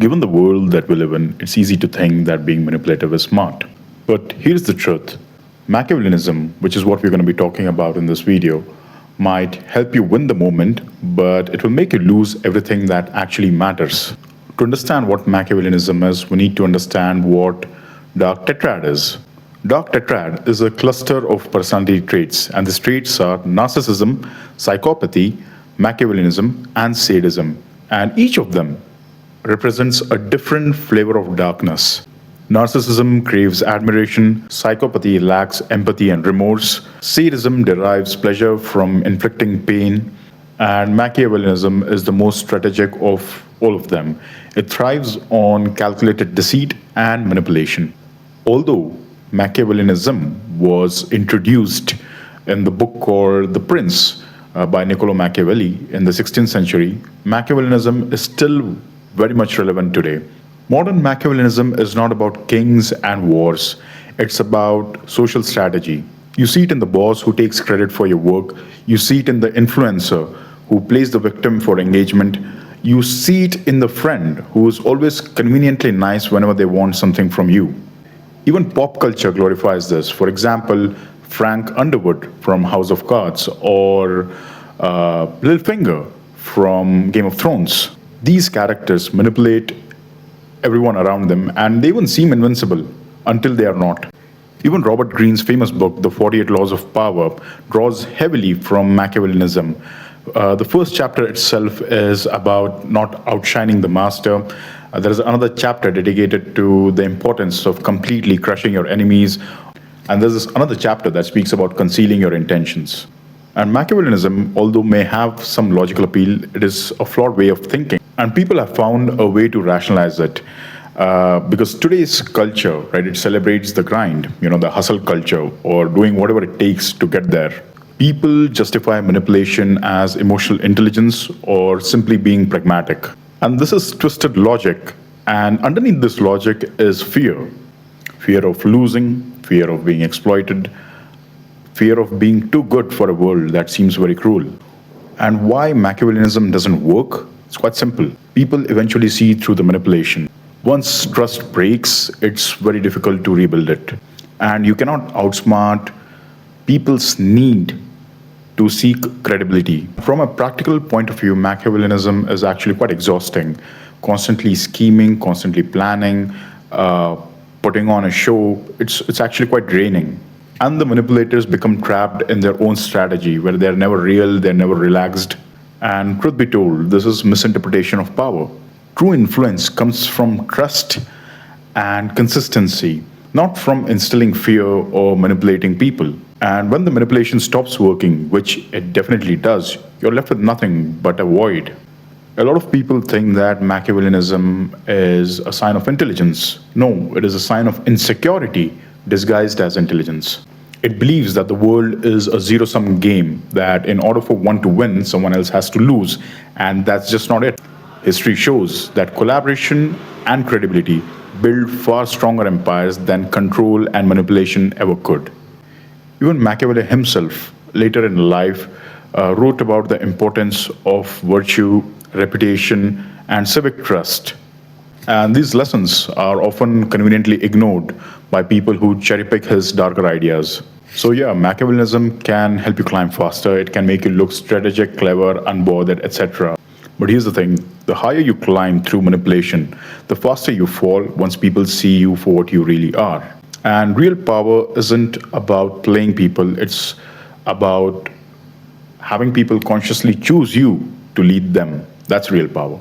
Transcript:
Given the world that we live in, it's easy to think that being manipulative is smart. But here's the truth. Machiavellianism, which is what we're going to be talking about in this video, might help you win the moment, but it will make you lose everything that actually matters. To understand what Machiavellianism is, we need to understand what dark tetrad is. Dark tetrad is a cluster of personality traits, and these traits are narcissism, psychopathy, Machiavellianism, and sadism. And each of them represents a different flavor of darkness. Narcissism craves admiration, psychopathy lacks empathy and remorse, sadism derives pleasure from inflicting pain, and Machiavellianism is the most strategic of all of them. It thrives on calculated deceit and manipulation. Although Machiavellianism was introduced in the book called The Prince by Niccolo Machiavelli in the 16th century, Machiavellianism is still very much relevant today. Modern Machiavellianism is not about kings and wars, it's about social strategy. You see it in the boss who takes credit for your work, you see it in the influencer who plays the victim for engagement, you see it in the friend who is always conveniently nice whenever they want something from you. Even pop culture glorifies this. For example, Frank Underwood from House of Cards or Littlefinger from Game of Thrones. These characters manipulate everyone around them, and they even seem invincible until they are not. Even Robert Greene's famous book, The 48 Laws of Power, draws heavily from Machiavellianism. The first chapter itself is about not outshining the master. There is another chapter dedicated to the importance of completely crushing your enemies. And there's another chapter that speaks about concealing your intentions. And Machiavellianism, although may have some logical appeal, it is a flawed way of thinking. And people have found a way to rationalize it. Because today's culture, right, it celebrates the grind, the hustle culture, or doing whatever it takes to get there. People justify manipulation as emotional intelligence or simply being pragmatic. And this is twisted logic. And underneath this logic is fear. Fear of losing, fear of being exploited, fear of being too good for a world that seems very cruel. And why Machiavellianism doesn't work? It's quite simple. People eventually see through the manipulation. Once trust breaks, it's very difficult to rebuild it. And you cannot outsmart people's need to seek credibility. From a practical point of view, Machiavellianism is actually quite exhausting. Constantly scheming, constantly planning, putting on a show, it's actually quite draining. And the manipulators become trapped in their own strategy where they're never real, they're never relaxed. And truth be told, this is misinterpretation of power. True influence comes from trust and consistency, not from instilling fear or manipulating people. And when the manipulation stops working, which it definitely does, you're left with nothing but a void. A lot of people think that Machiavellianism is a sign of intelligence. No, it is a sign of insecurity disguised as intelligence. It believes that the world is a zero-sum game, that in order for one to win, someone else has to lose, and that's just not it. History shows that collaboration and credibility build far stronger empires than control and manipulation ever could. Even Machiavelli himself, later in life, wrote about the importance of virtue, reputation, and civic trust. And these lessons are often conveniently ignored by people who cherry-pick his darker ideas. So yeah, Machiavellianism can help you climb faster, it can make you look strategic, clever, unbothered, etc. But here's the thing, the higher you climb through manipulation, the faster you fall once people see you for what you really are. And real power isn't about playing people, it's about having people consciously choose you to lead them. That's real power.